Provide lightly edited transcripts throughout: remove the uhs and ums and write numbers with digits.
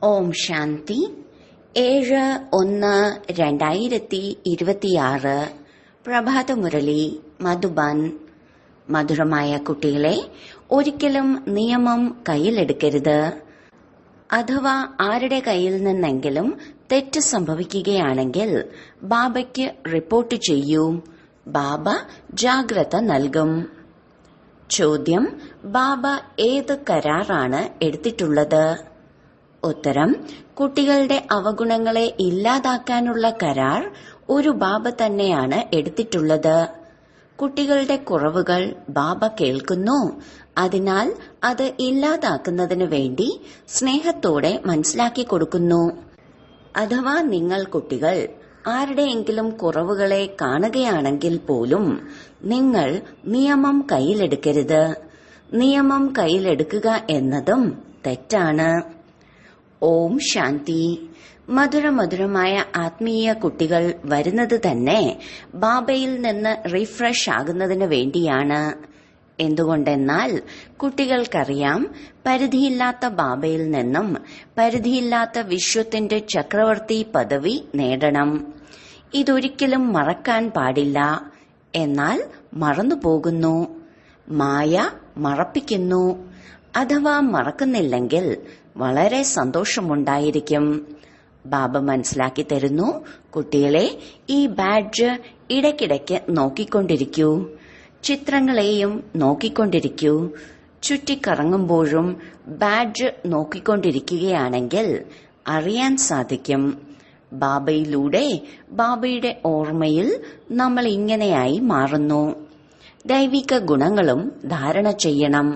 ഓം ശാന്തി 7/1/2026 പ്രഭാതമുരളി മധുബൻ. മധുരമായ കുട്ടികളെ, ഒരിക്കലും നിയമം കയ്യിലെടുക്കരുത്. അഥവാ ആരുടെ കയ്യിൽ നിന്നെങ്കിലും തെറ്റ് സംഭവിക്കുകയാണെങ്കിൽ ബാബയ്ക്ക് റിപ്പോർട്ട് ചെയ്യൂ. ബാബ ജാഗ്രത നൽകും. ചോദ്യം: ബാബ ഏത് കരാറാണ് എടുത്തിട്ടുള്ളത്? ഉത്തരം: കുട്ടികളുടെ അവഗുണങ്ങളെ ഇല്ലാതാക്കാനുള്ള കരാർ ഒരു ബാബ തന്നെയാണ് എടുത്തിട്ടുള്ളത്. കുട്ടികളുടെ കുറവുകൾ ബാബ കേൾക്കുന്നു. അതിനാൽ അത് ഇല്ലാതാക്കുന്നതിനു വേണ്ടി സ്നേഹത്തോടെ മനസ്സിലാക്കി കൊടുക്കുന്നു. അഥവാ നിങ്ങൾ കുട്ടികൾ ആരുടെയെങ്കിലും കുറവുകളെ കാണുകയാണെങ്കിൽ പോലും നിങ്ങൾ നിയമം കയ്യിലെടുക്കരുത്. നിയമം കയ്യിലെടുക്കുക എന്നതും തെറ്റാണ്. ഓം ശാന്തി. മധുരമധുരമായ ആത്മീയ കുട്ടികൾ വരുന്നത് തന്നെ ബാബയിൽ നിന്ന് റീഫ്രഷ് ആകുന്നതിന് വേണ്ടിയാണ്. എന്തുകൊണ്ടെന്നാൽ കുട്ടികൾക്കറിയാം, പരിധിയില്ലാത്ത ബാബയിൽ നിന്നും പരിധിയില്ലാത്ത വിശ്വത്തിന്റെ ചക്രവർത്തി പദവി നേടണം. ഇതൊരിക്കലും മറക്കാൻ പാടില്ല. എന്നാൽ മറന്നുപോകുന്നു. മായ മറപ്പിക്കുന്നു. അഥവാ മറക്കുന്നില്ലെങ്കിൽ വളരെ സന്തോഷമുണ്ടായിരിക്കും. ബാബ മനസ്സിലാക്കി തരുന്നു, കുട്ടികളെ, ഈ ബാഡ്ജ് ഇടയ്ക്കിടയ്ക്ക് നോക്കിക്കൊണ്ടിരിക്കൂ. ചിത്രങ്ങളെയും നോക്കിക്കൊണ്ടിരിക്കൂ. ചുറ്റിക്കറങ്ങുമ്പോഴും ബാഡ്ജ് നോക്കിക്കൊണ്ടിരിക്കുകയാണെങ്കിൽ അറിയാൻ സാധിക്കും. ബാബയിലൂടെ, ബാബയുടെ ഓർമ്മയിൽ നമ്മൾ ഇങ്ങനെയായി മാറുന്നു. ദൈവിക ഗുണങ്ങളും ധാരണ ചെയ്യണം.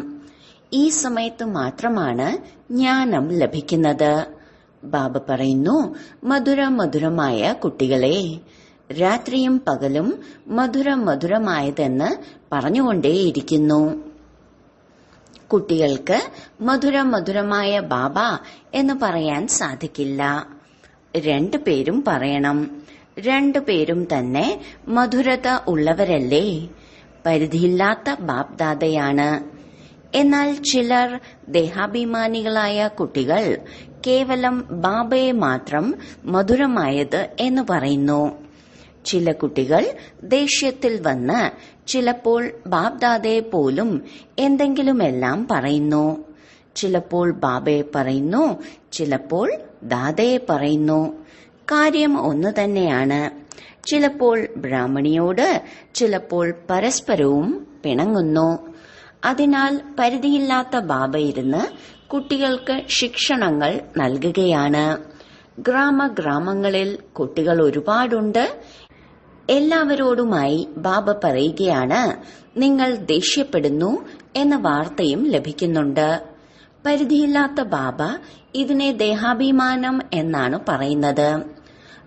ഈ സമയത്ത് മാത്രമാണ് ജ്ഞാനം ലഭിക്കുന്നത്. ബാബ പറയുന്നു, മധുരമധുരമായ കുട്ടികളെ, രാത്രിയും പകലും മധുരമധുരമായതെന്ന് പറഞ്ഞുകൊണ്ടേയിരിക്കുന്നു. കുട്ടികൾക്ക് മധുരമധുരമായ ബാബ എന്ന് പറയാൻ സാധിക്കില്ല. രണ്ടുപേരും പറയണം. രണ്ടുപേരും തന്നെ മധുരത ഉള്ളവരല്ലേ? പരിധിയില്ലാത്ത ബാപ്ദാദയാണ്. എന്നാൽ ചിലർ ദേഹാഭിമാനികളായ കുട്ടികൾ കേവലം ബാബയെ മാത്രം മധുരമായത് എന്ന് പറയുന്നു. ചില കുട്ടികൾ ദേഷ്യത്തിൽ വന്ന് ചിലപ്പോൾ ബാപ്ദാദയെ പോലും എന്തെങ്കിലുമെല്ലാം പറയുന്നു. ചിലപ്പോൾ ബാബയെ പറയുന്നു, ചിലപ്പോൾ ദാദയെ പറയുന്നു. കാര്യം ഒന്നു തന്നെയാണ്. ചിലപ്പോൾ ബ്രാഹ്മണിയോട്, ചിലപ്പോൾ പരസ്പരവും പിണങ്ങുന്നു. അതിനാൽ പരിധിയില്ലാത്ത ബാബ ഇരുന്ന് കുട്ടികൾക്ക് ശിക്ഷണങ്ങൾ നൽകുകയാണ്. ഗ്രാമങ്ങളിൽ കുട്ടികൾ ഒരുപാടുണ്ട്. എല്ലാവരോടുമായി ബാബ പറയുകയാണ്, നിങ്ങൾ ദേഷ്യപ്പെടുന്നു എന്ന വാർത്തയും ലഭിക്കുന്നുണ്ട്. പരിധിയില്ലാത്ത ബാബ ഇതിനെ ദേഹാഭിമാനം എന്നാണ് പറയുന്നത്.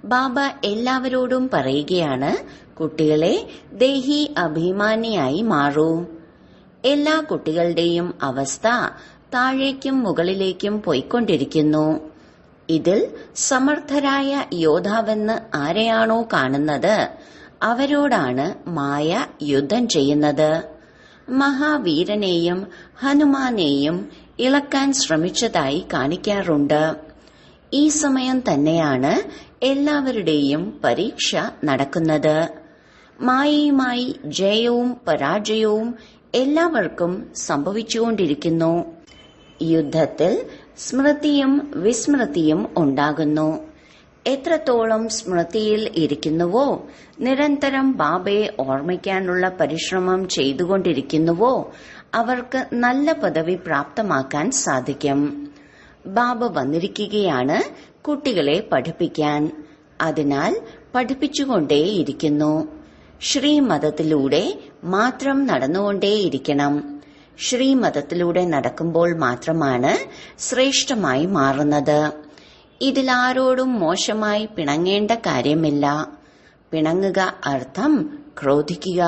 ബാബ എല്ലാവരോടും പറയുകയാണ്, കുട്ടികളെ, ദേഹി അഭിമാനിയായി മാറൂ. എല്ലാ കുട്ടികളുടെയും അവസ്ഥ താഴേക്കും മുകളിലേക്കും പോയിക്കൊണ്ടിരിക്കുന്നു. ഇതിൽ സമർത്ഥരായ യോദ്ധാവെന്ന് ആരെയാണോ കാണുന്നത് അവരോടാണ് മായ യുദ്ധം ചെയ്യുന്നത്. മഹാവീരനെയും ഹനുമാനെയും ഇളക്കാൻ ശ്രമിച്ചതായി കാണിക്കാറുണ്ട്. ഈ സമയം തന്നെയാണ് എല്ലാവരുടെയും പരീക്ഷ നടക്കുന്നത്. മായയുമായി ജയവും പരാജയവും എല്ലാവർക്കും സംഭവിച്ചുകൊണ്ടിരിക്കുന്നു. യുദ്ധത്തിൽ സ്മൃതിയും വിസ്മൃതിയും ഉണ്ടാകുന്നു. എത്രത്തോളം സ്മൃതിയിൽ ഇരിക്കുന്നുവോ, നിരന്തരം ബാബയെ ഓർമ്മിക്കാനുള്ള പരിശ്രമം ചെയ്തുകൊണ്ടിരിക്കുന്നുവോ, അവർക്ക് നല്ല പദവി പ്രാപ്തമാക്കാൻ സാധിക്കും. ബാബ വന്നിരിക്കുകയാണ് കുട്ടികളെ പഠിപ്പിക്കാൻ. അതിനാൽ പഠിപ്പിച്ചുകൊണ്ടേയിരിക്കുന്നു. ശ്രീമതത്തിലൂടെ മാത്രം നടന്നുകൊണ്ടേയിരിക്കണം. ശ്രീമതത്തിലൂടെ നടക്കുമ്പോൾ മാത്രമാണ് ശ്രേഷ്ഠമായി മാറുന്നത്. ഇതിലാരോടും മോശമായി പിണങ്ങേണ്ട കാര്യമില്ല. പിണങ്ങുക അർത്ഥം ക്രോധിക്കുക.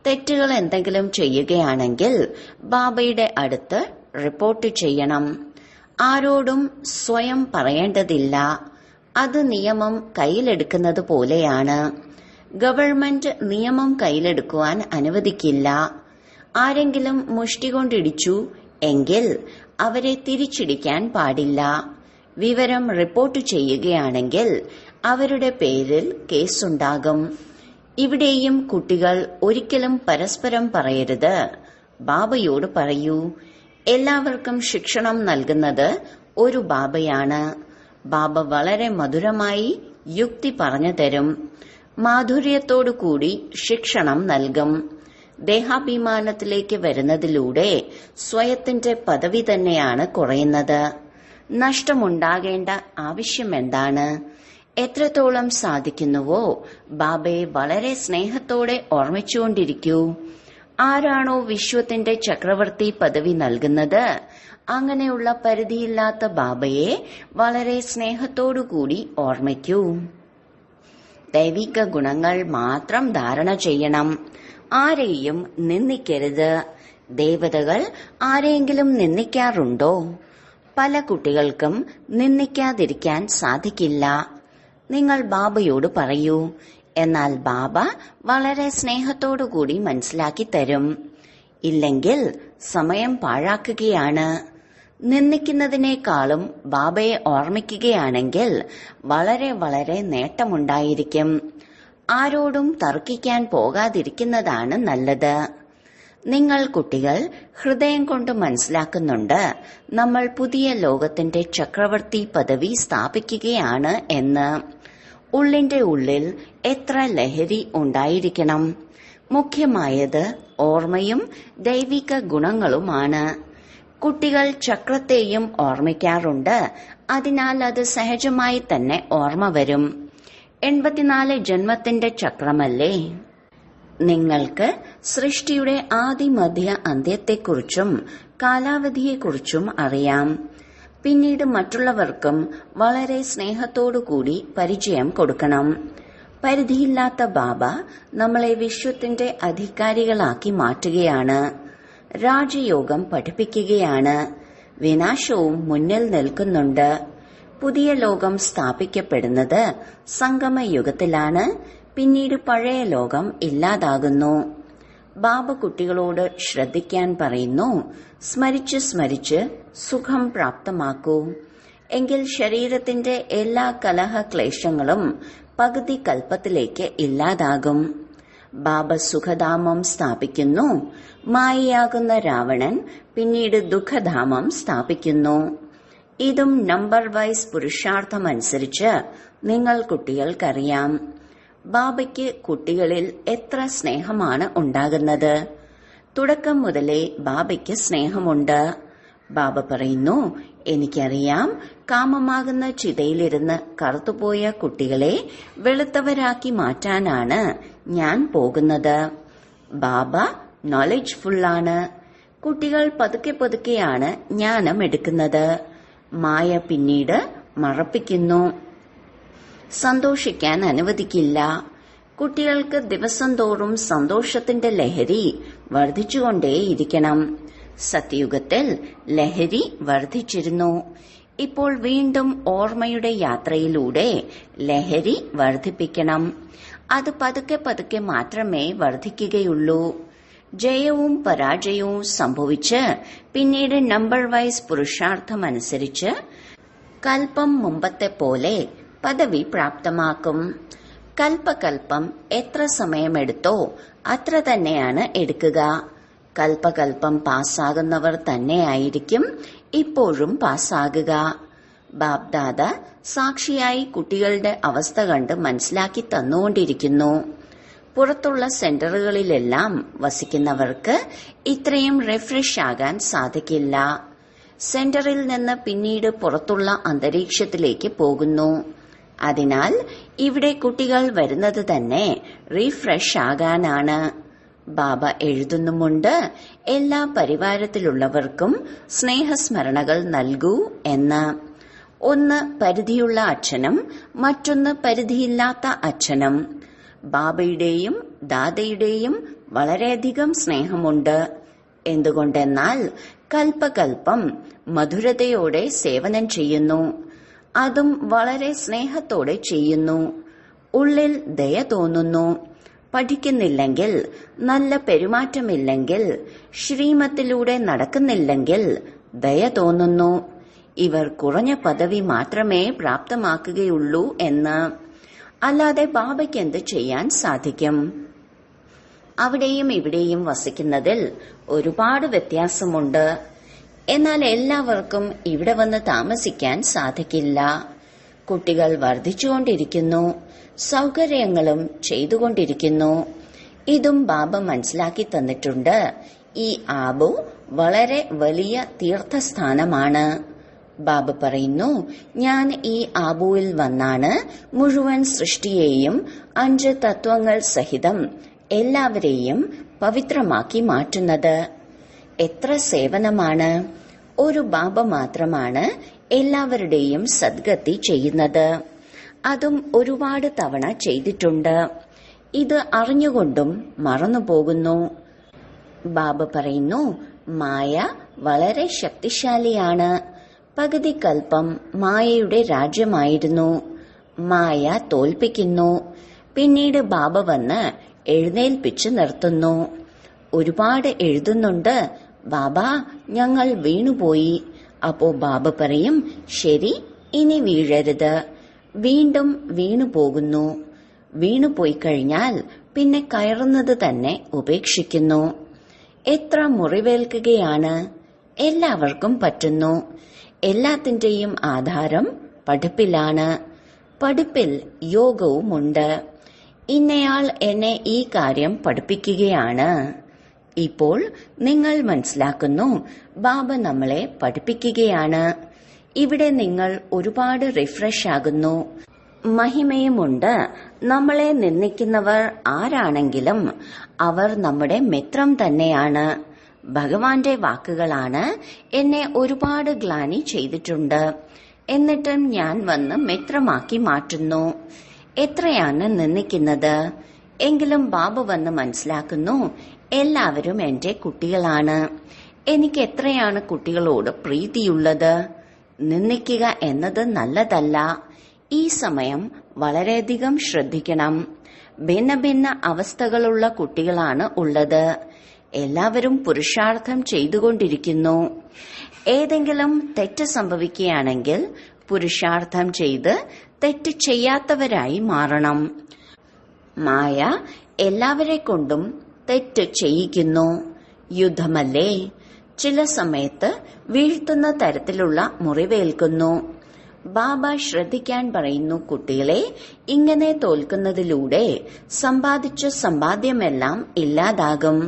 തെറ്റുകൾ എന്തെങ്കിലും ചെയ്യുകയാണെങ്കിൽ ബാബയുടെ അടുത്ത് റിപ്പോർട്ട് ചെയ്യണം. ആരോടും സ്വയം പറയേണ്ടതില്ല. അത് നിയമം കയ്യിലെടുക്കുന്നത് പോലെയാണ്. ഗവൺമെന്റ് നിയമം കയ്യിലെടുക്കുവാൻ അനുവദിക്കില്ല. ആരെങ്കിലും മുഷ്ടി കൊണ്ടിടിച്ചു എങ്കിൽ അവരെ തിരിച്ചിടിക്കാൻ പാടില്ല. വിവരം റിപ്പോർട്ട് ചെയ്യുകയാണെങ്കിൽ അവരുടെ പേരിൽ കേസുണ്ടാകും. ഇവിടെയും കുട്ടികൾ ഒരിക്കലും പരസ്പരം പറയരുത്. ബാബയോട് പറയൂ. എല്ലാവർക്കും ശിക്ഷണം നൽകുന്നത് ഒരു ബാബയാണ്. ബാബ വളരെ മധുരമായി യുക്തി പറഞ്ഞു തരും. മാധുര്യത്തോടു കൂടി ശിക്ഷണം നൽകും. ദേഹാഭിമാനത്തിലേക്ക് വരുന്നതിലൂടെ സ്വയത്തിന്റെ പദവി തന്നെയാണ് കുറയുന്നത്. നഷ്ടമുണ്ടാകേണ്ട ആവശ്യമെന്താണ്? എത്രത്തോളം സാധിക്കുന്നുവോ ബാബയെ വളരെ സ്നേഹത്തോടെ ഓർമ്മിച്ചുകൊണ്ടിരിക്കൂ. ആരാണോ വിശ്വത്തിന്റെ ചക്രവർത്തി പദവി നൽകുന്നത്, അങ്ങനെയുള്ള പരിധിയില്ലാത്ത ബാബയെ വളരെ സ്നേഹത്തോടുകൂടി ഓർമ്മിക്കൂ. ദൈവിക ഗുണങ്ങൾ മാത്രം ധാരണ ചെയ്യണം. ആരെയും നിന്ദിക്കരുത്. ദേവതകൾ ആരെയെങ്കിലും നിന്ദിക്കാറുണ്ടോ? പല കുട്ടികൾക്കും നിന്ദിക്കാതിരിക്കാൻ സാധിക്കില്ല. നിങ്ങൾ ബാബയോട് പറയൂ. എന്നാൽ ബാബ വളരെ സ്നേഹത്തോടുകൂടി മനസ്സിലാക്കി തരും. ഇല്ലെങ്കിൽ സമയം പാഴാക്കുകയാണ്. നിന്ദിക്കുന്നതിനേക്കാളും ബാബയെ ഓർമ്മിക്കുകയാണെങ്കിൽ വളരെ വളരെ നേട്ടമുണ്ടായിരിക്കും. ആരോടും തർക്കിക്കാൻ പോകാതിരിക്കുന്നതാണ് നല്ലത്. നിങ്ങൾ കുട്ടികൾ ഹൃദയം കൊണ്ട് മനസ്സിലാക്കുന്നുണ്ട് നമ്മൾ പുതിയ ലോകത്തിന്റെ ചക്രവർത്തി പദവി സ്ഥാപിക്കുകയാണ് എന്ന്. ഉള്ളിന്റെ ഉള്ളിൽ എത്ര ലഹരി ഉണ്ടായിരിക്കണം. മുഖ്യമായത് ഓർമ്മയും ദൈവിക ഗുണങ്ങളുമാണ്. കുട്ടികൾ ചക്രത്തെയും ഓർമ്മിക്കാറുണ്ട്. അതിനാൽ അത് സഹജമായി തന്നെ ഓർമ്മ വരും. 84 ജന്മത്തിന്റെ ചക്രമല്ലേ. നിങ്ങൾക്ക് സൃഷ്ടിയുടെ ആദിമധ്യ അന്ത്യത്തെക്കുറിച്ചും കാലാവധിയെക്കുറിച്ചും അറിയാം. പിന്നീട് മറ്റുള്ളവർക്കും വളരെ സ്നേഹത്തോടുകൂടി പരിചയം കൊടുക്കണം. പരിധിയില്ലാത്ത ബാബ നമ്മളെ വിശ്വത്തിന്റെ അധികാരികളാക്കി മാറ്റുകയാണ്. രാജയോഗം പഠിപ്പിക്കുകയാണ്. വിനാശവും മുന്നിൽ നിൽക്കുന്നുണ്ട്. പുതിയ ലോകം സ്ഥാപിക്കപ്പെടുന്നത് സംഗമയുഗത്തിലാണ്. പിന്നീട് പഴയ ലോകം ഇല്ലാതാകുന്നു. ബാബ കുട്ടികളോട് ശ്രദ്ധിക്കാൻ പറയുന്നു. സ്മരിച്ച് സ്മരിച്ച് സുഖം പ്രാപ്തമാക്കൂ. എങ്കിൽ ശരീരത്തിന്റെ എല്ലാ കലഹക്ലേശങ്ങളും പകുതി കൽപ്പത്തിലേക്ക് ഇല്ലാതാകും. ബാബ സുഖധാമം സ്ഥാപിക്കുന്നു. മായയാകുന്ന രാവണൻ പിന്നീട് ദുഃഖധാമം സ്ഥാപിക്കുന്നു. ഇതും നമ്പർ വൈസ് പുരുഷാർത്ഥമനുസരിച്ച് നിങ്ങൾ കുട്ടികൾക്കറിയാം. ബാബയ്ക്ക് കുട്ടികളിൽ എത്ര സ്നേഹമാണ് ഉണ്ടാകുന്നത്. തുടക്കം മുതലേ ബാബയ്ക്ക് സ്നേഹമുണ്ട്. ബാബ പറയുന്നു, എനിക്കറിയാം, കാമമാകുന്ന ചിതയിലിരുന്ന് കറുത്തുപോയ കുട്ടികളെ വെളുത്തവരാക്കി മാറ്റാനാണ് ഞാൻ പോകുന്നത്. ബാബ നോളജ്ഫുള്ളാണ്. കുട്ടികൾ പതുക്കെ പതുക്കെയാണ് ജ്ഞാനം എടുക്കുന്നത്. മായ പിന്നീട് മറപ്പിക്കുന്നു. സന്തോഷിക്കാൻ അനുവദിക്കില്ല. കുട്ടികൾക്ക് ദിവസം തോറും സന്തോഷത്തിന്റെ ലഹരി വർദ്ധിച്ചുകൊണ്ടേയിരിക്കണം. സത്യയുഗത്തിൽ ലഹരി വർദ്ധിച്ചിരുന്നു. ഇപ്പോൾ വീണ്ടും ഓർമ്മയുടെ യാത്രയിലൂടെ ലഹരി വർദ്ധിപ്പിക്കണം. അത് പതുക്കെ പതുക്കെ മാത്രമേ വർദ്ധിക്കുകയുള്ളൂ. ജയവും പരാജയവും സംഭവിച്ച് പിന്നീട് നമ്പർ വൈസ് പുരുഷാർത്ഥമനുസരിച്ച് കൽപ്പം മുമ്പത്തെ പോലെ പദവി പ്രാപ്തമാക്കും. കൽപ്പകൽപ്പം എത്ര സമയമെടുത്തോ അത്ര തന്നെയാണ് എടുക്കുക. കൽപ്പകൽപ്പം പാസ്സാകുന്നവർ തന്നെയായിരിക്കും ഇപ്പോഴും പാസ്സാകുക. ബാബ്ദാദ സാക്ഷിയായി കുട്ടികളുടെ അവസ്ഥ കണ്ട് മനസ്സിലാക്കി തന്നുകൊണ്ടിരിക്കുന്നു. പുറത്തുള്ള സെന്ററുകളിലെല്ലാം വസിക്കുന്നവർക്ക് ഇത്രയും റിഫ്രഷ് ആകാൻ സാധിക്കില്ല. സെന്ററിൽ നിന്ന് പിന്നീട് പുറത്തുള്ള അന്തരീക്ഷത്തിലേക്ക് പോകുന്നു. അതിനാൽ ഇവിടെ കുട്ടികൾ വരുന്നത് തന്നെ റീഫ്രഷ് ആകാനാണ്. ബാബ എഴുതുന്നുമുണ്ട്, എല്ലാ പരിവാരത്തിലുള്ളവർക്കും സ്നേഹസ്മരണകൾ നൽകൂ എന്ന്. ഒന്ന് പരിധിയുള്ള അച്ഛനും മറ്റൊന്ന് പരിധിയില്ലാത്ത അച്ഛനും. ബാബയുടെയും ദാദയുടെയും വളരെയധികം സ്നേഹമുണ്ട്. എന്തുകൊണ്ടെന്നാൽ കൽപ്പകൽപ്പം മധുരതയോടെ സേവനം ചെയ്യുന്നു. അതും വളരെ സ്നേഹത്തോടെ ചെയ്യുന്നു. ഉള്ളിൽ ദയ തോന്നുന്നു. പഠിക്കുന്നില്ലെങ്കിൽ, നല്ല പെരുമാറ്റമില്ലെങ്കിൽ, ശ്രീമത്തിലൂടെ നടക്കുന്നില്ലെങ്കിൽ ദയ തോന്നുന്നു. ഇവർ കുറഞ്ഞ പദവി മാത്രമേ പ്രാപ്തമാക്കുകയുള്ളൂ എന്ന്. അല്ലാതെ ബാബയ്ക്ക് എന്ത് ചെയ്യാൻ സാധിക്കും? അവിടെയും ഇവിടെയും വസിക്കുന്നതിൽ ഒരുപാട് വ്യത്യാസമുണ്ട്. എന്നാൽ എല്ലാവർക്കും ഇവിടെ വന്ന് താമസിക്കാൻ സാധിക്കില്ല. കുട്ടികൾ വർദ്ധിച്ചുകൊണ്ടിരിക്കുന്നു, സൗകര്യങ്ങളും ചെയ്തുകൊണ്ടിരിക്കുന്നു. ഇതും ബാബ മനസ്സിലാക്കി തന്നിട്ടുണ്ട്. ഈ ആബു വളരെ വലിയ തീർത്ഥസ്ഥാനമാണ്. ബാബ പറയുന്നു, ഞാൻ ഈ ആബുവിൽ വന്നാണ് മുഴുവൻ സൃഷ്ടിയെയും 5 തത്വങ്ങൾ സഹിതം എല്ലാവരെയും പവിത്രമാക്കി മാറ്റുന്നത്. എത്ര സേവനമാണ്! ഒരു ബാബ മാത്രമാണ് എല്ലാവരുടെയും സദ്ഗതി ചെയ്യുന്നത്. അതും ഒരുപാട് തവണ ചെയ്തിട്ടുണ്ട്. ഇത് അറിഞ്ഞുകൊണ്ടും മറന്നുപോകുന്നു. ബാബ പറയുന്നു, മായ വളരെ ശക്തിശാലിയാണ്. പകുതി കൽപ്പം മായയുടെ രാജ്യമായിരുന്നു. മായ തോൽപ്പിക്കുന്നു. പിന്നീട് ബാബ വന്ന് എഴുന്നേൽപ്പിച്ചു നിർത്തുന്നു. ഒരുപാട് എഴുതുന്നുണ്ട്, ബാബ ഞങ്ങൾ വീണുപോയി. അപ്പോ ബാബ പറയും, ശരി, ഇനി വീഴരുത്. വീണ്ടും വീണുപോകുന്നു. വീണുപോയി കഴിഞ്ഞാൽ പിന്നെ കയറുന്നത് തന്നെ ഉപേക്ഷിക്കുന്നു. എത്ര മുറിവേൽക്കുകയാണ്! എല്ലാവർക്കും പറ്റുന്നു. എല്ലാത്തിന്റെയും ആധാരം പഠിപ്പിലാണ്. പഠിപ്പിൽ യോഗവുമുണ്ട്. ഇന്നയാൾ എന്നെ ഈ കാര്യം പഠിപ്പിക്കുകയാണ്. ഇപ്പോൾ നിങ്ങൾ മനസ്സിലാക്കുന്നു, ബാബ നമ്മളെ പഠിപ്പിക്കുകയാണ്. ഇവിടെ നിങ്ങൾ ഒരുപാട് റിഫ്രഷ് ആകുന്നു. മഹിമയുമുണ്ട്. നമ്മളെ നിന്ദിക്കുന്നവർ ആരാണെങ്കിലും അവർ നമ്മുടെ മിത്രം തന്നെയാണ്. ഭഗവാന്റെ വാക്കുകളാണ്, എന്നെ ഒരുപാട് ഗ്ലാനി ചെയ്തിട്ടുണ്ട്, എന്നിട്ടും ഞാൻ വന്ന് മിത്രമാക്കി മാറ്റുന്നു. എത്രയാണ് നിന്ദിക്കുന്നത്? എങ്കിലും ബാബ വന്ന് മനസ്സിലാക്കുന്നു, എല്ലാവരും എന്റെ കുട്ടികളാണ്. എനിക്ക് എത്രയാണ് കുട്ടികളോട് പ്രീതിയുള്ളത്. നിന്ദിക്കുക എന്നത് നല്ലതല്ല. ഈ സമയം വളരെയധികം ശ്രദ്ധിക്കണം. ഭിന്ന ഭിന്ന അവസ്ഥകളുള്ള കുട്ടികളാണ് ഉള്ളത്. എല്ലാവരും പുരുഷാർത്ഥം ചെയ്തുകൊണ്ടിരിക്കുന്നു. ഏതെങ്കിലും തെറ്റ് സംഭവിക്കുകയാണെങ്കിൽ പുരുഷാർത്ഥം ചെയ്ത് തെറ്റ് ചെയ്യാത്തവരായി മാറണം. മായ എല്ലാവരെ കൊണ്ടും തെറ്റ് ചെയ്യിക്കുന്നു. യുദ്ധമല്ലേ? ചില സമയത്ത് വീഴ്ത്തുന്ന തരത്തിലുള്ള മുറിവേൽക്കുന്നു. ബാബ ശ്രദ്ധിക്കാൻ പറയുന്നു, കുട്ടികളെ, ഇങ്ങനെ തോൽക്കുന്നതിലൂടെ സമ്പാദിച്ച സമ്പാദ്യമെല്ലാം ഇല്ലാതാകും.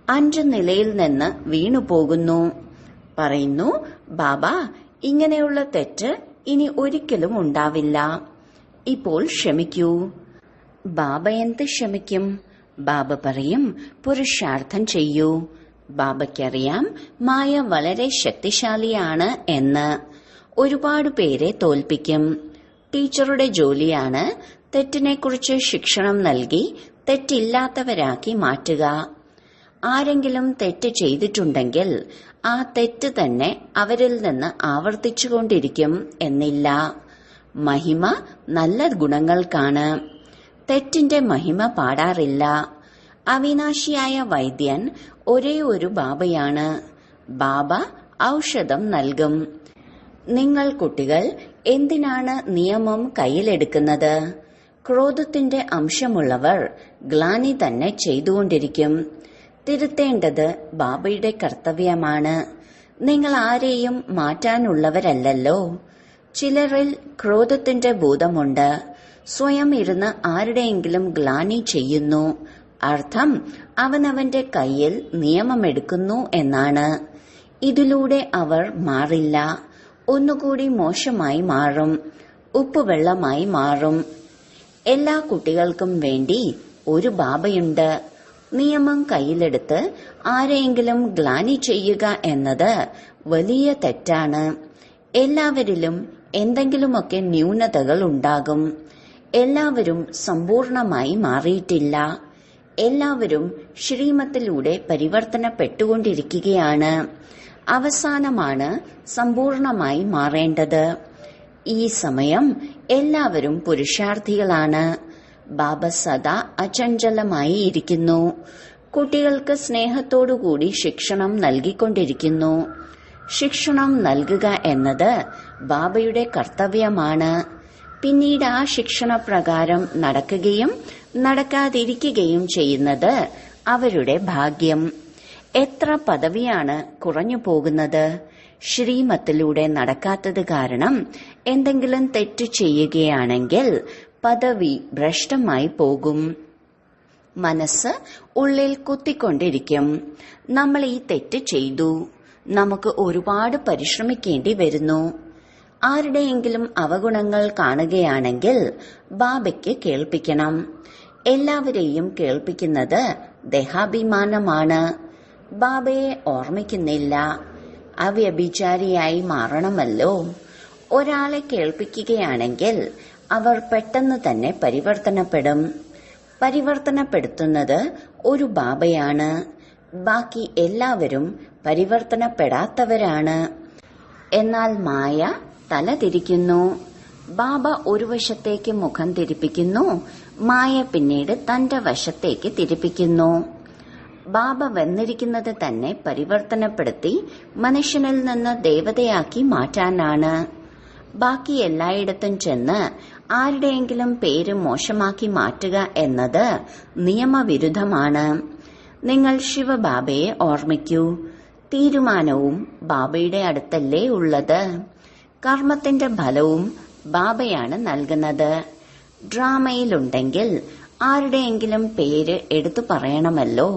5 നിലയിൽ നിന്ന് വീണുപോകുന്നു. പറയുന്നു, ബാബ ഇങ്ങനെയുള്ള തെറ്റ് ഇനി ഒരിക്കലും ഉണ്ടാവില്ല. ഇപ്പോൾ ക്ഷമിക്കൂ. ബാബ എന്ത് ക്ഷമിക്കും? ബാബ പറയും, പുരുഷാർത്ഥം ചെയ്യൂ. ബാബയ്ക്കറിയാം മായ വളരെ ശക്തിശാലിയാണ് എന്ന്. ഒരുപാട് പേരെ തോൽപ്പിക്കും. ടീച്ചറുടെ ജോലിയാണ് തെറ്റിനെക്കുറിച്ച് ശിക്ഷണം നൽകി തെറ്റില്ലാത്തവരാക്കി മാറ്റുക. ആരെങ്കിലും തെറ്റ് ചെയ്തിട്ടുണ്ടെങ്കിൽ ആ തെറ്റ് തന്നെ അവരിൽ നിന്ന് ആവർത്തിച്ചുകൊണ്ടിരിക്കും എന്നില്ല. മഹിമ നല്ല ഗുണങ്ങൾക്കാണ്. തെറ്റിന്റെ മഹിമ പാടാറില്ല. അവിനാശിയായ വൈദ്യൻ ഒരേ ഒരു ബാബയാണ്. ബാബ ഔഷധം നൽകും. നിങ്ങൾ കുട്ടികൾ എന്തിനാണ് നിയമം കയ്യിലെടുക്കുന്നത്? ക്രോധത്തിന്റെ അംശമുള്ളവർ ഗ്ലാനി തന്നെ ചെയ്തുകൊണ്ടിരിക്കും. തിരുത്തേണ്ടത് ബാബയുടെ കർത്തവ്യമാണ്. നിങ്ങൾ ആരെയും മാറ്റാനുള്ളവരല്ലല്ലോ. ചിലരിൽ ക്രോധത്തിന്റെ ഭൂതമുണ്ട്. സ്വയം ഇരുന്ന് ആരുടെയെങ്കിലും ഗ്ലാനി ചെയ്യുന്നു. അർത്ഥം അവനവന്റെ കയ്യിൽ നിയമമെടുക്കുന്നു എന്നാണ്. ഇതിലൂടെ അവർ മാറില്ല. ഒന്നുകൂടി മോശമായി മാറും. ഉപ്പുവെള്ളമായി മാറും. എല്ലാ കുട്ടികൾക്കും വേണ്ടി ഒരു ബാബയുണ്ട്. നിയമം കയ്യിലെടുത്ത് ആരെയെങ്കിലും ഗ്ലാനി ചെയ്യുക എന്നത് വലിയ തെറ്റാണ്. എല്ലാവരിലും എന്തെങ്കിലുമൊക്കെ ന്യൂനതകൾ ഉണ്ടാകും. എല്ലാവരും സമ്പൂർണമായി മാറിയിട്ടില്ല. എല്ലാവരും ശ്രീമത്തിലൂടെ പരിവർത്തനപ്പെട്ടുകൊണ്ടിരിക്കുകയാണ്. അവസാനമാണ് സമ്പൂർണമായി മാറേണ്ടത്. ഈ സമയം എല്ലാവരും പുരുഷാർത്ഥികളാണ്. ബാബ സദാ അചഞ്ചലമായി ഇരിക്കുന്നു. കുട്ടികൾക്ക് സ്നേഹത്തോടുകൂടി ശിക്ഷണം നൽകിക്കൊണ്ടിരിക്കുന്നു. ശിക്ഷണം നൽകുക എന്നത് ബാബയുടെ കർത്തവ്യമാണ്. പിന്നീട് ആ ശിക്ഷണപ്രകാരം നടക്കുകയും നടക്കാതിരിക്കുകയും ചെയ്യുന്നത് അവരുടെ ഭാഗ്യം. എത്ര പദവിയാണ് കുറഞ്ഞു പോകുന്നത്. ശ്രീമത്തിലൂടെ നടക്കാത്തത് കാരണം എന്തെങ്കിലും തെറ്റ് ചെയ്യുകയാണെങ്കിൽ പദവി ഭ്രഷ്ടമായി പോകും. മനസ്സ് ഉള്ളിൽ കുത്തിക്കൊണ്ടിരിക്കും. നമ്മൾ ഈ തെറ്റ് ചെയ്തു, നമുക്ക് ഒരുപാട് പരിശ്രമിക്കേണ്ടി വരുന്നു. ആരുടെയെങ്കിലും അവഗുണങ്ങൾ കാണുകയാണെങ്കിൽ ബാബയ്ക്ക് കേൾപ്പിക്കണം. എല്ലാവരെയും കേൾപ്പിക്കുന്നത് ദേഹാഭിമാനമാണ്. ബാബയെ ഓർമ്മിക്കുന്നില്ല. അവ്യഭിചാരിയായി മാറണമല്ലോ. ഒരാളെ കേൾപ്പിക്കുകയാണെങ്കിൽ അവർ പെട്ടെന്ന് തന്നെ പരിവർത്തനപ്പെടും. പരിവർത്തനപ്പെടുത്തുന്നത് ഒരു ബാബയാണ്. ബാക്കി എല്ലാവരും പരിവർത്തനപ്പെടാത്തവരാണ്. എന്നാൽ മായ തല തിരിക്കുന്നു. ബാബ ഒരു വശത്തേക്ക് മുഖം തിരിപ്പിക്കുന്നു, മായ പിന്നീട് തന്റെ വശത്തേക്ക് തിരിപ്പിക്കുന്നു. ബാബ വന്നിരിക്കുന്നത് തന്നെ പരിവർത്തനപ്പെടുത്തി മനുഷ്യനിൽ നിന്ന് ദേവതയാക്കി മാറ്റാനാണ്. ബാക്കി എല്ലായിടത്തും ചെന്ന് ആരുടെയെങ്കിലും പേര് മോശമാക്കി മാറ്റുക എന്നത് നിയമവിരുദ്ധമാണ്. നിങ്ങൾ ശിവബാബയെ ഓർമ്മിക്കൂ. തീരുമാനവും ബാബയുടെ അടുത്തല്ലേ ഉള്ളത്. കർമ്മത്തിന്റെ ഫലവും ബാബയാണ് നൽകുന്നത്. ഡ്രാമയിലുണ്ടെങ്കിൽ ആരുടെയെങ്കിലും പേര് എടുത്തു പറയണമല്ലോ.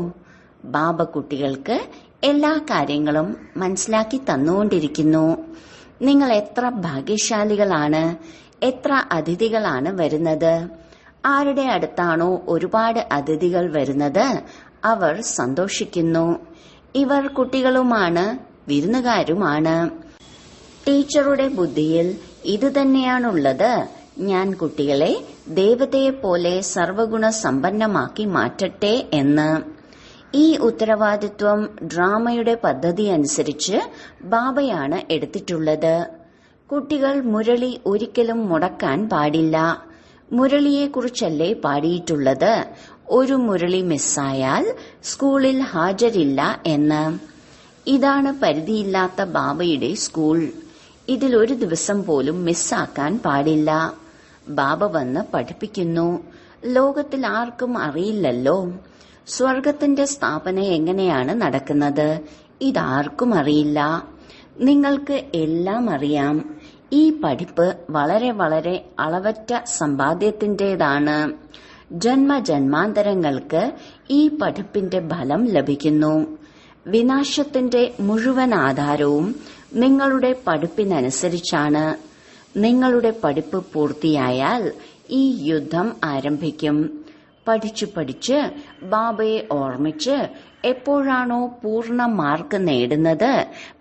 ബാബ കുട്ടികൾക്ക് എല്ലാ കാര്യങ്ങളും മനസ്സിലാക്കി തന്നുകൊണ്ടിരിക്കുന്നു. നിങ്ങൾ എത്ര ഭാഗ്യശാലികളാണ്. എത്ര അതിഥികളാണ് വരുന്നത്. ആരുടെ അടുത്താണോ ഒരുപാട് അതിഥികൾ വരുന്നത് അവർ സന്തോഷിക്കുന്നു. ഇവർ കുട്ടികളുമാണ്, വിരുന്നുകാരുമാണ്. ടീച്ചറുടെ ബുദ്ധിയിൽ ഇതുതന്നെയാണുള്ളത്. ഞാൻ കുട്ടികളെ ദേവതയെപ്പോലെ സർവഗുണ സമ്പന്നമാക്കി മാറ്റട്ടെ എന്ന്. ഈ ഉത്തരവാദിത്വം ഡ്രാമയുടെ പദ്ധതി അനുസരിച്ച് ബാബയാണ് എടുത്തിട്ടുള്ളത്. കുട്ടികൾ മുരളി ഒരിക്കലും മുടക്കാൻ പാടില്ല. മുരളിയെക്കുറിച്ചല്ലേ പാടിയിട്ടുള്ളത്. ഒരു മുരളി മിസ്സായാൽ സ്കൂളിൽ ഹാജരില്ല എന്ന്. ഇതാണ് പരിധിയില്ലാത്ത ബാബയുടെ സ്കൂൾ. ഇതിൽ ഒരു ദിവസം പോലും മിസ്സാക്കാൻ പാടില്ല. ബാബ വന്ന് പഠിപ്പിക്കുന്നു. ലോകത്തിൽ ആർക്കും അറിയില്ലല്ലോ സ്വർഗത്തിന്റെ സ്ഥാപന എങ്ങനെയാണ് നടക്കുന്നത്. ഇതാർക്കും അറിയില്ല. നിങ്ങൾക്ക് എല്ലാം അറിയാം. ഈ പഠിപ്പ് വളരെ വളരെ അളവറ്റ സമ്പാദ്യത്തിന്റേതാണ്. ജന്മജന്മാന്തരങ്ങൾക്ക് ഈ പഠിപ്പിന്റെ ഫലം ലഭിക്കുന്നു. വിനാശത്തിന്റെ മുഴുവൻ ആധാരവും നിങ്ങളുടെ പഠിപ്പിനനുസരിച്ചാണ്. നിങ്ങളുടെ പഠിപ്പ് പൂർത്തിയായാൽ ഈ യുദ്ധം ആരംഭിക്കും. പഠിച്ചു പഠിച്ച് ബാബയെ ഓർമ്മിച്ച് എപ്പോഴാണോ പൂർണ്ണ മാർക്ക് നേടുന്നത്,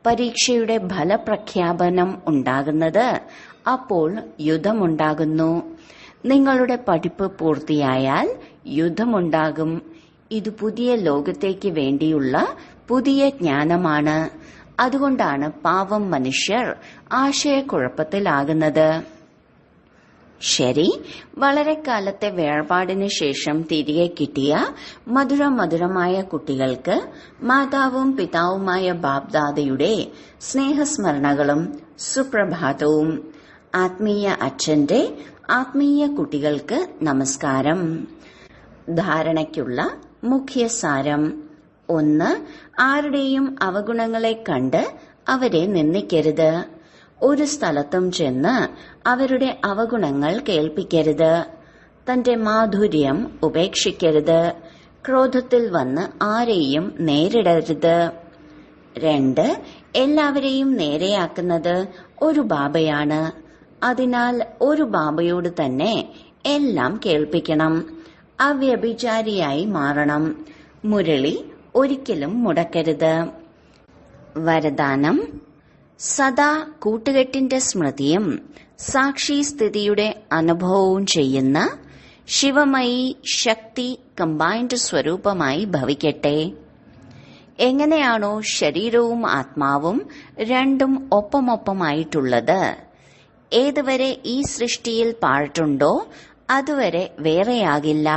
പരീക്ഷയുടെ ഫലപ്രഖ്യാപനം ഉണ്ടാകുന്നത്, അപ്പോൾ യുദ്ധമുണ്ടാകുന്നു. നിങ്ങളുടെ പഠിപ്പ് പൂർത്തിയായാൽ യുദ്ധമുണ്ടാകും. ഇത് പുതിയ ലോകത്തേക്ക് വേണ്ടിയുള്ള പുതിയ ജ്ഞാനമാണ്. അതുകൊണ്ടാണ് പാവം മനുഷ്യർ ആശയക്കുഴപ്പത്തിലാകുന്നത്. ശരി, വളരെ കാലത്തെ വേർപാടിന് ശേഷം തിരികെ കിട്ടിയ മധുരമധുരമായ കുട്ടികൾക്ക് മാതാവും പിതാവുമായ ബാബ്ദാദയുടെ സ്നേഹസ്മരണകളും സുപ്രഭാതവും. ആത്മീയ അച്ഛന്റെ ആത്മീയ കുട്ടികൾക്ക് നമസ്കാരം. ധാരണയ്ക്കുള്ള മുഖ്യസാരം. 1. ആരുടെയും അവഗുണങ്ങളെ കണ്ട് അവരെ നിന്ദിക്കരുത്. ഒരു സ്ഥലത്തും ചെന്ന് അവരുടെ അവഗുണങ്ങൾ കേൾപ്പിക്കരുത്. തന്റെ മാധുര്യം ഉപേക്ഷിക്കരുത്. ക്രോധത്തിൽ വന്ന് ആരെയും നേരിടരുത്. 2. എല്ലാവരെയും നേരെയാക്കുന്നത് ഒരു ബാബയാണ്. അതിനാൽ ഒരു ബാബയോട് തന്നെ എല്ലാം കേൾപ്പിക്കണം. അവ്യഭിചാരിയായി മാറണം. മുരളി ഒരിക്കലും മുടക്കരുത്. വരദാനം. സദാ കൂട്ടുകെട്ടിന്റെ സ്മൃതിയും സാക്ഷി സ്ഥിതിയുടെ അനുഭവവും ചെയ്യുന്ന ശിവമയി ശക്തി കമ്പൈൻഡ് സ്വരൂപമായി ഭവിക്കട്ടെ. എങ്ങനെയാണോ ശരീരവും ആത്മാവും രണ്ടും ഒപ്പമൊപ്പമായിട്ടുള്ളത്, ഏതുവരെ ഈ സൃഷ്ടിയിൽ പാർട്ടുണ്ടോ അതുവരെ വേറെയാകില്ല.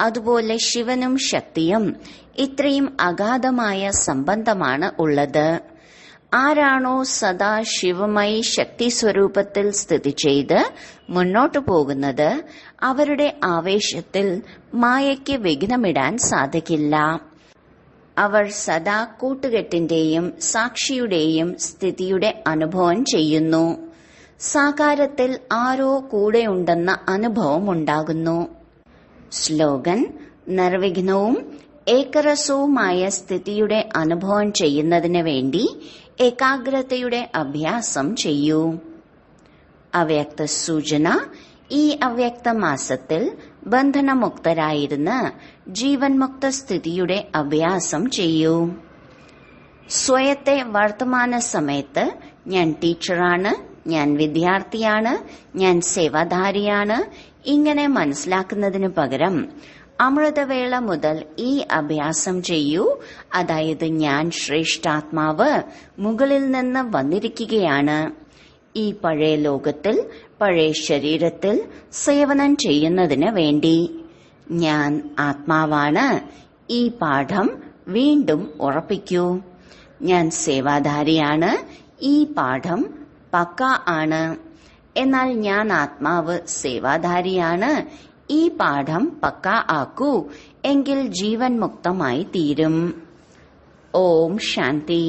അതുപോലെ ശിവനും ശക്തിയും ഇത്രയും അഗാധമായ സംബന്ധമാണ് ഉള്ളത്. ആരാണോ സദാ ശിവമയി ശക്തി സ്വരൂപത്തിൽ സ്ഥിതി ചെയ്ത് മുന്നോട്ടു പോകുന്നത്, അവരുടെ ആവേശത്തിൽ മായയ്ക്ക് വിഘ്നമിടാൻ സാധിക്കില്ല. അവർ സദാ കൂട്ടുകെട്ടിന്റെയും സാക്ഷിയുടെയും സ്ഥിതിയുടെ അനുഭവം ചെയ്യുന്നു. സാകാരത്തിൽ ആരോ കൂടെയുണ്ടെന്ന അനുഭവം ഉണ്ടാകുന്നു. സ്ലോഗൻ: നിർവിഘ്നവും ഏകരസവുമായ സ്ഥിതിയുടെ അനുഭവം ചെയ്യുന്നതിന് വേണ്ടി ഏകാഗ്രതയുടെ അഭ്യാസം ചെയ്യൂ. അവ്യക്ത സൂചന: ഈ അവ്യക്ത മാസത്തിൽ ബന്ധനമുക്തരായിരുന്ന് ജീവൻ മുക്ത സ്ഥിതിയുടെ അഭ്യാസം ചെയ്യൂ. സ്വയത്തെ വർത്തമാന സമയത്ത് ഞാൻ ടീച്ചറാണ്, ഞാൻ വിദ്യാർത്ഥിയാണ്, ഞാൻ സേവാധാരിയാണ് ഇങ്ങനെ മനസ്സിലാക്കുന്നതിനു പകരം അമൃതവേള മുതൽ ഈ അഭ്യാസം ചെയ്യൂ. അതായത് ഞാൻ ശ്രേഷ്ഠാത്മാവ് മുകളിൽ നിന്ന് വന്നിരിക്കുകയാണ്. ഈ പഴയ ലോകത്തിൽ പഴയ ശരീരത്തിൽ സേവനം ചെയ്യുന്നതിന് വേണ്ടി ഞാൻ ആത്മാവാണ്. ഈ പാഠം വീണ്ടും ഉറപ്പിക്കൂ. ഞാൻ സേവാധാരിയാണ്. ഈ പാഠം പക്ക ആണ്. എന്നാൽ ഞാൻ ആത്മാവ് സേവാധാരിയാണ്. ഈ പാഠം പക്ക ആക്കൂ. എങ്കിൽ ജീവൻ മുക്തമായി തീരും. ഓം ശാന്തി.